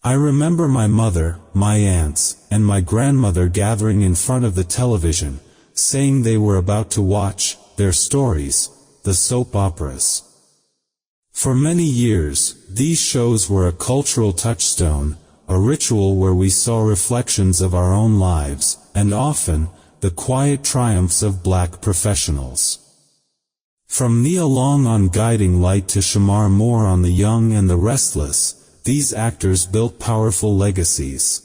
I remember my mother, my aunts, and my grandmother gathering in front of the television, saying they were about to watch their stories, the soap operas. For many years, these shows were a cultural touchstone, a ritual where we saw reflections of our own lives, and often, the quiet triumphs of black professionals. From Nia Long on Guiding Light to Shamar Moore on The Young and the Restless, these actors built powerful legacies.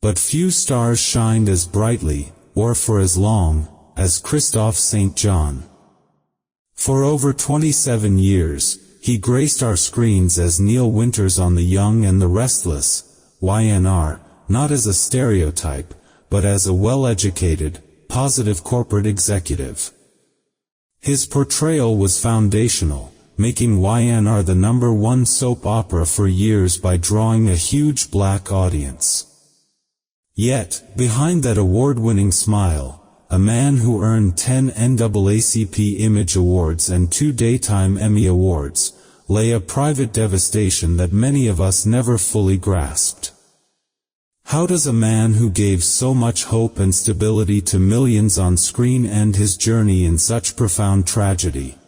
But few stars shined as brightly, or for as long, as Kristoff St. John. For over 27 years, he graced our screens as Neil Winters on The Young and the Restless, YNR, not as a stereotype, but as a well-educated, positive corporate executive. His portrayal was foundational, making YNR the #1 soap opera for years by drawing a huge black audience. Yet, behind that award-winning smile, a man who earned 10 NAACP Image Awards and 2 Daytime Emmy Awards, lay a private devastation that many of us never fully grasped. How does a man who gave so much hope and stability to millions on screen end his journey in such profound tragedy?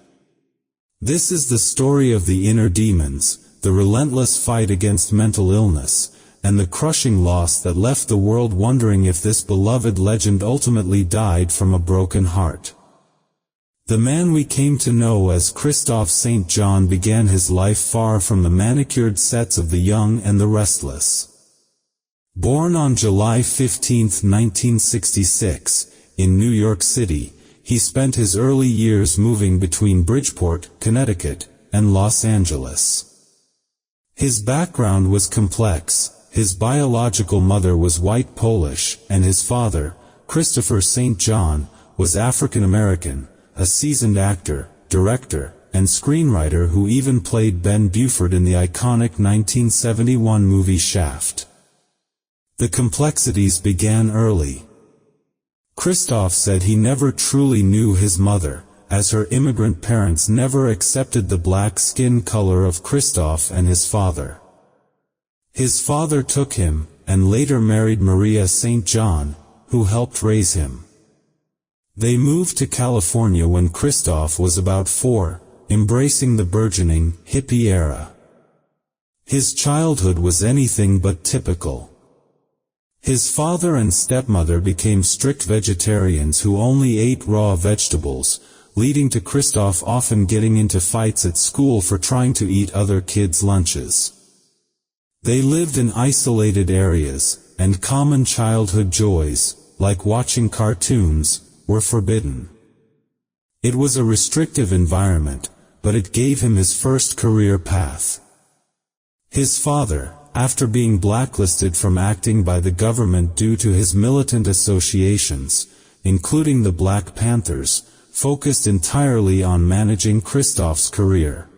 This is the story of the inner demons, the relentless fight against mental illness, and the crushing loss that left the world wondering if this beloved legend ultimately died from a broken heart. The man we came to know as Kristoff St. John began his life far from the manicured sets of The Young and the Restless. Born on July 15, 1966, in New York City, he spent his early years moving between Bridgeport, Connecticut, and Los Angeles. His background was complex. His biological mother was white Polish, and his father, Kristoff St. John, was African American, a seasoned actor, director, and screenwriter who even played Ben Buford in the iconic 1971 movie Shaft. The complexities began early. Kristoff said he never truly knew his mother, as her immigrant parents never accepted the black skin color of Kristoff and his father. His father took him, and later married Maria St. John, who helped raise him. They moved to California when Kristoff was about 4, embracing the burgeoning, hippie era. His childhood was anything but typical. His father and stepmother became strict vegetarians who only ate raw vegetables, leading to Kristoff often getting into fights at school for trying to eat other kids' lunches. They lived in isolated areas, and common childhood joys, like watching cartoons, were forbidden. It was a restrictive environment, but it gave him his first career path. His father, after being blacklisted from acting by the government due to his militant associations, including the Black Panthers, focused entirely on managing Kristoff's career.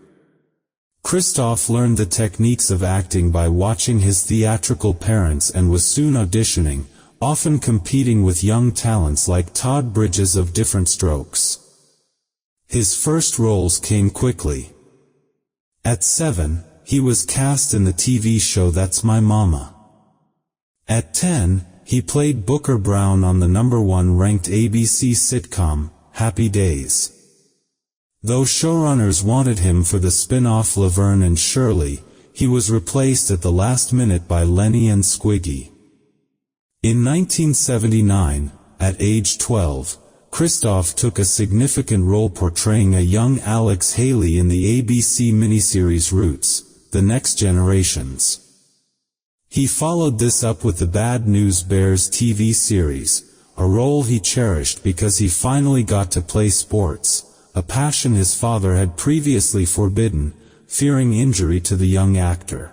Kristoff learned the techniques of acting by watching his theatrical parents and was soon auditioning, often competing with young talents like Todd Bridges of Different Strokes. His first roles came quickly. At 7, he was cast in the TV show That's My Mama. At 10, he played Booker Brown on the #1 ranked ABC sitcom, Happy Days. Though showrunners wanted him for the spin-off Laverne and Shirley, he was replaced at the last minute by Lenny and Squiggy. In 1979, at age 12, Kristoff took a significant role portraying a young Alex Haley in the ABC miniseries Roots, The Next Generations. He followed this up with the Bad News Bears TV series, a role he cherished because he finally got to play sports, a passion his father had previously forbidden, fearing injury to the young actor.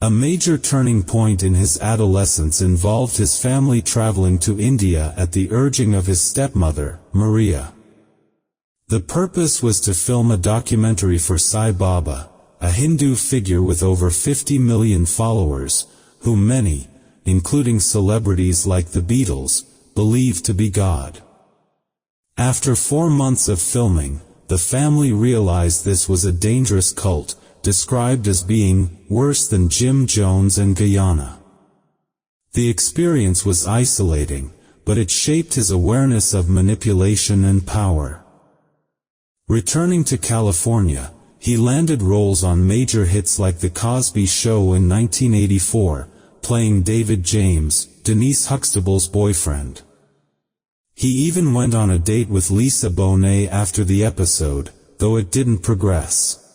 A major turning point in his adolescence involved his family traveling to India at the urging of his stepmother, Maria. The purpose was to film a documentary for Sai Baba, a Hindu figure with over 50 million followers, whom many, including celebrities like the Beatles, believed to be God. After 4 months of filming, the family realized this was a dangerous cult, described as being worse than Jim Jones and Guyana. The experience was isolating, but it shaped his awareness of manipulation and power. Returning to California, he landed roles on major hits like The Cosby Show in 1984, playing David James, Denise Huxtable's boyfriend. He even went on a date with Lisa Bonet after the episode, though it didn't progress.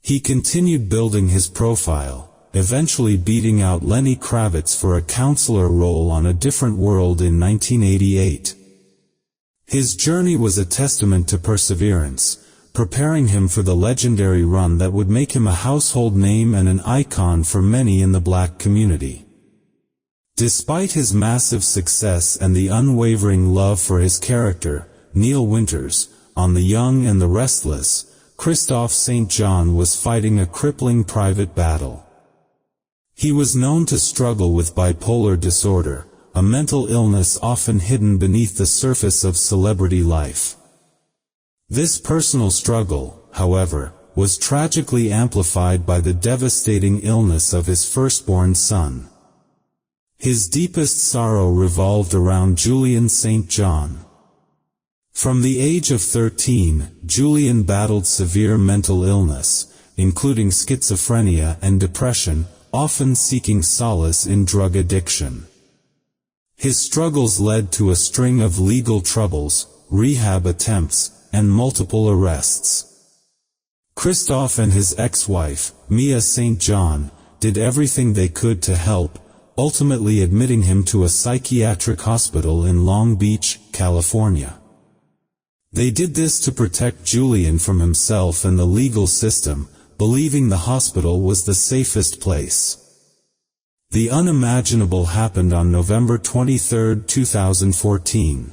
He continued building his profile, eventually beating out Lenny Kravitz for a counselor role on A Different World in 1988. His journey was a testament to perseverance, preparing him for the legendary run that would make him a household name and an icon for many in the black community. Despite his massive success and the unwavering love for his character, Neil Winters, on The Young and the Restless, Kristoff St. John was fighting a crippling private battle. He was known to struggle with bipolar disorder, a mental illness often hidden beneath the surface of celebrity life. This personal struggle, however, was tragically amplified by the devastating illness of his firstborn son. His deepest sorrow revolved around Julian St. John. From the age of 13, Julian battled severe mental illness, including schizophrenia and depression, often seeking solace in drug addiction. His struggles led to a string of legal troubles, rehab attempts, and multiple arrests. Kristoff and his ex-wife, Mia St. John, did everything they could to help, ultimately admitting him to a psychiatric hospital in Long Beach, California. They did this to protect Julian from himself and the legal system, believing the hospital was the safest place. The unimaginable happened on November 23, 2014.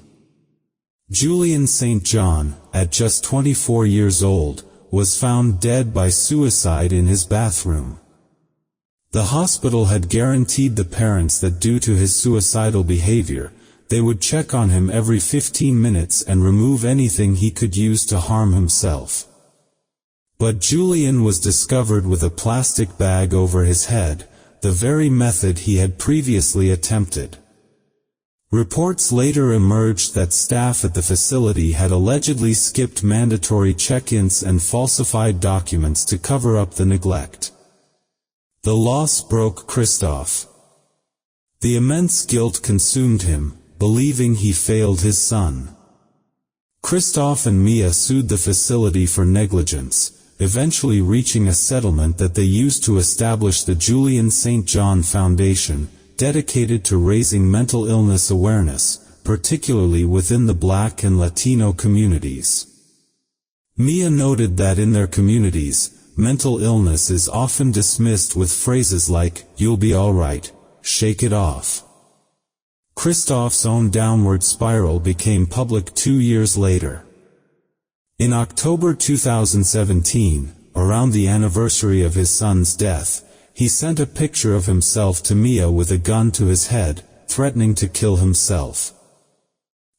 Julian St. John, at just 24 years old, was found dead by suicide in his bathroom. The hospital had guaranteed the parents that due to his suicidal behavior, they would check on him every 15 minutes and remove anything he could use to harm himself. But Julian was discovered with a plastic bag over his head, the very method he had previously attempted. Reports later emerged that staff at the facility had allegedly skipped mandatory check-ins and falsified documents to cover up the neglect. The loss broke Kristoff. The immense guilt consumed him, believing he failed his son. Kristoff and Mia sued the facility for negligence, eventually reaching a settlement that they used to establish the Julian St. John Foundation, dedicated to raising mental illness awareness, particularly within the Black and Latino communities. Mia noted that in their communities, mental illness is often dismissed with phrases like, "You'll be alright, shake it off." Kristoff's own downward spiral became public 2 years later. In October 2017, around the anniversary of his son's death, he sent a picture of himself to Mia with a gun to his head, threatening to kill himself.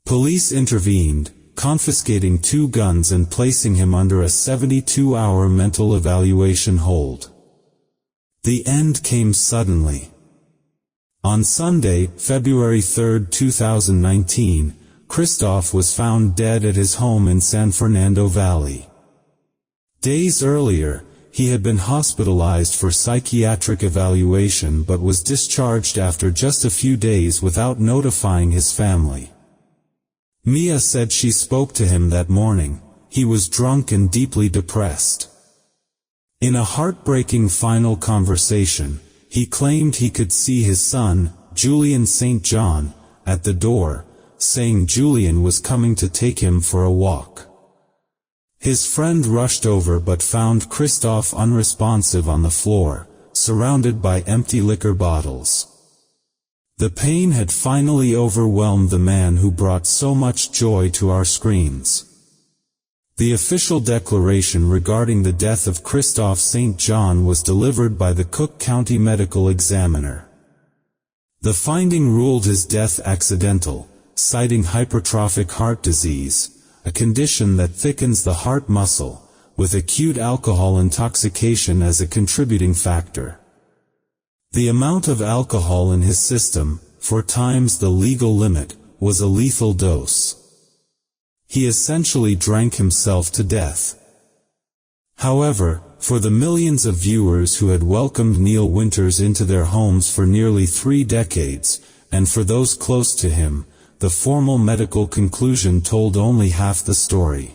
Police intervened, confiscating 2 guns and placing him under a 72-hour mental evaluation hold. The end came suddenly. On Sunday, February 3, 2019, Kristoff was found dead at his home in San Fernando Valley. Days earlier, he had been hospitalized for psychiatric evaluation but was discharged after just a few days without notifying his family. Mia said she spoke to him that morning. He was drunk and deeply depressed. In a heartbreaking final conversation, he claimed he could see his son, Julian St. John, at the door, saying Julian was coming to take him for a walk. His friend rushed over but found Kristoff unresponsive on the floor, surrounded by empty liquor bottles. The pain had finally overwhelmed the man who brought so much joy to our screens. The official declaration regarding the death of Kristoff St. John was delivered by the Cook County Medical Examiner. The finding ruled his death accidental, citing hypertrophic heart disease, a condition that thickens the heart muscle, with acute alcohol intoxication as a contributing factor. The amount of alcohol in his system, 4 times the legal limit, was a lethal dose. He essentially drank himself to death. However, for the millions of viewers who had welcomed Neil Winters into their homes for nearly 3 decades, and for those close to him, the formal medical conclusion told only half the story.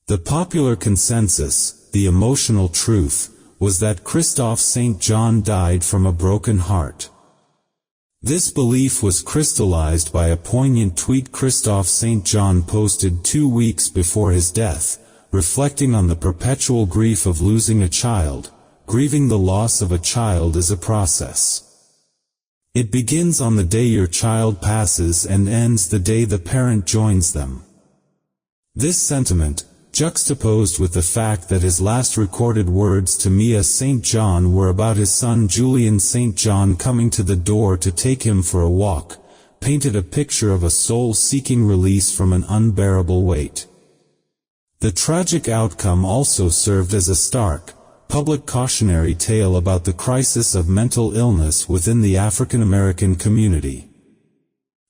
The popular consensus, the emotional truth, was that Kristoff St. John died from a broken heart. This belief was crystallized by a poignant tweet Kristoff St. John posted 2 weeks before his death, reflecting on the perpetual grief of losing a child. Grieving the loss of a child is a process. It begins on the day your child passes and ends the day the parent joins them. This sentiment, juxtaposed with the fact that his last recorded words to Mia St. John were about his son Julian St. John coming to the door to take him for a walk, painted a picture of a soul seeking release from an unbearable weight. The tragic outcome also served as a stark, public cautionary tale about the crisis of mental illness within the African American community.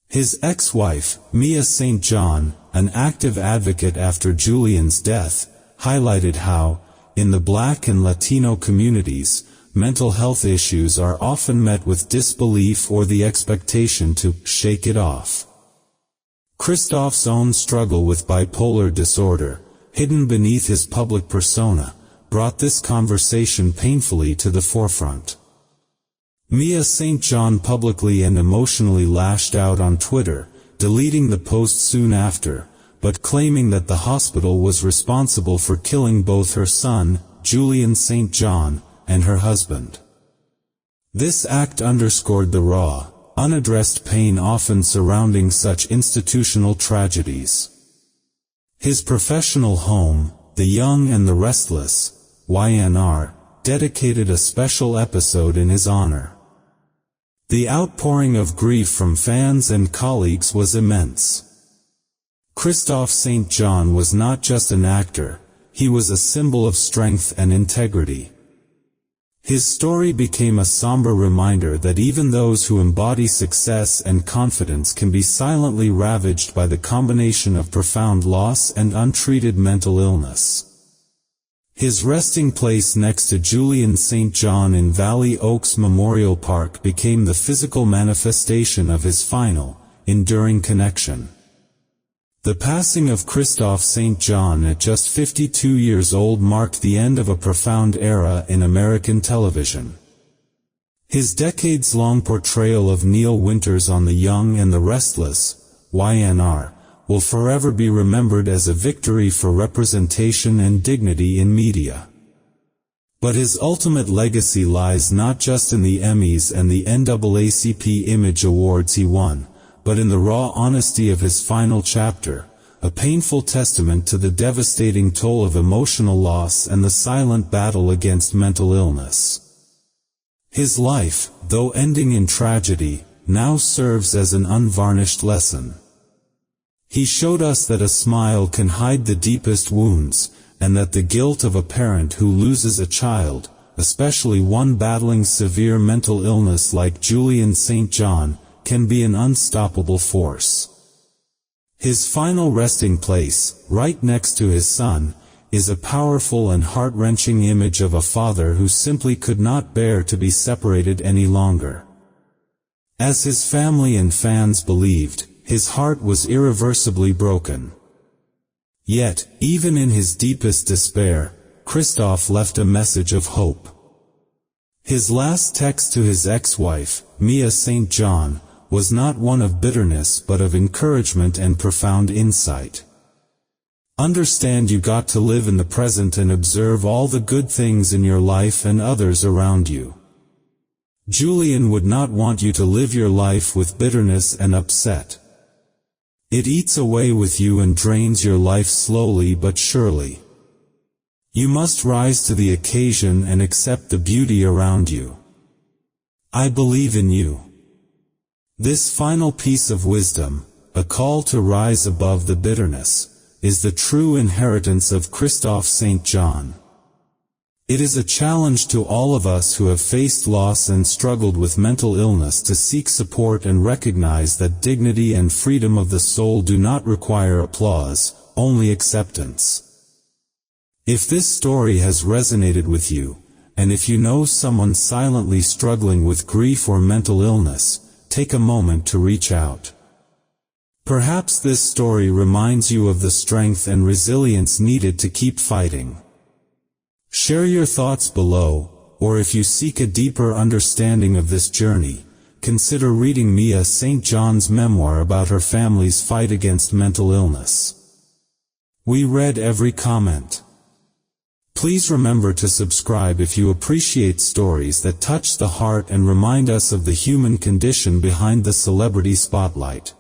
His ex-wife, Mia St. John, an active advocate after Julian's death, highlighted how, in the Black and Latino communities, mental health issues are often met with disbelief or the expectation to shake it off. Kristoff's own struggle with bipolar disorder, hidden beneath his public persona, brought this conversation painfully to the forefront. Mia St. John publicly and emotionally lashed out on Twitter, deleting the post soon after, but claiming that the hospital was responsible for killing both her son, Julian St. John, and her husband. This act underscored the raw, unaddressed pain often surrounding such institutional tragedies. His professional home, The Young and the Restless, YNR, dedicated a special episode in his honor. The outpouring of grief from fans and colleagues was immense. Kristoff St. John was not just an actor, he was a symbol of strength and integrity. His story became a somber reminder that even those who embody success and confidence can be silently ravaged by the combination of profound loss and untreated mental illness. His resting place next to Julian St. John in Valley Oaks Memorial Park became the physical manifestation of his final, enduring connection. The passing of Kristoff St. John at just 52 years old marked the end of a profound era in American television. His decades-long portrayal of Neil Winters on The Young and the Restless, YNR, will forever be remembered as a victory for representation and dignity in media. But his ultimate legacy lies not just in the Emmys and the NAACP Image Awards he won, but in the raw honesty of his final chapter, a painful testament to the devastating toll of emotional loss and the silent battle against mental illness. His life, though ending in tragedy, now serves as an unvarnished lesson. He showed us that a smile can hide the deepest wounds, and that the guilt of a parent who loses a child, especially one battling severe mental illness like Julian St. John, can be an unstoppable force. His final resting place, right next to his son, is a powerful and heart-wrenching image of a father who simply could not bear to be separated any longer. As his family and fans believed, his heart was irreversibly broken. Yet, even in his deepest despair, Kristoff left a message of hope. His last text to his ex-wife, Mia St. John, was not one of bitterness but of encouragement and profound insight. Understand you got to live in the present and observe all the good things in your life and others around you. Julian would not want you to live your life with bitterness and upset. It eats away with you and drains your life slowly but surely. You must rise to the occasion and accept the beauty around you. I believe in you. This final piece of wisdom, a call to rise above the bitterness, is the true inheritance of Kristoff St. John. It is a challenge to all of us who have faced loss and struggled with mental illness to seek support and recognize that dignity and freedom of the soul do not require applause, only acceptance. If this story has resonated with you, and if you know someone silently struggling with grief or mental illness, take a moment to reach out. Perhaps this story reminds you of the strength and resilience needed to keep fighting. Share your thoughts below, or if you seek a deeper understanding of this journey, consider reading Mia St. John's memoir about her family's fight against mental illness. We read every comment. Please remember to subscribe if you appreciate stories that touch the heart and remind us of the human condition behind the celebrity spotlight.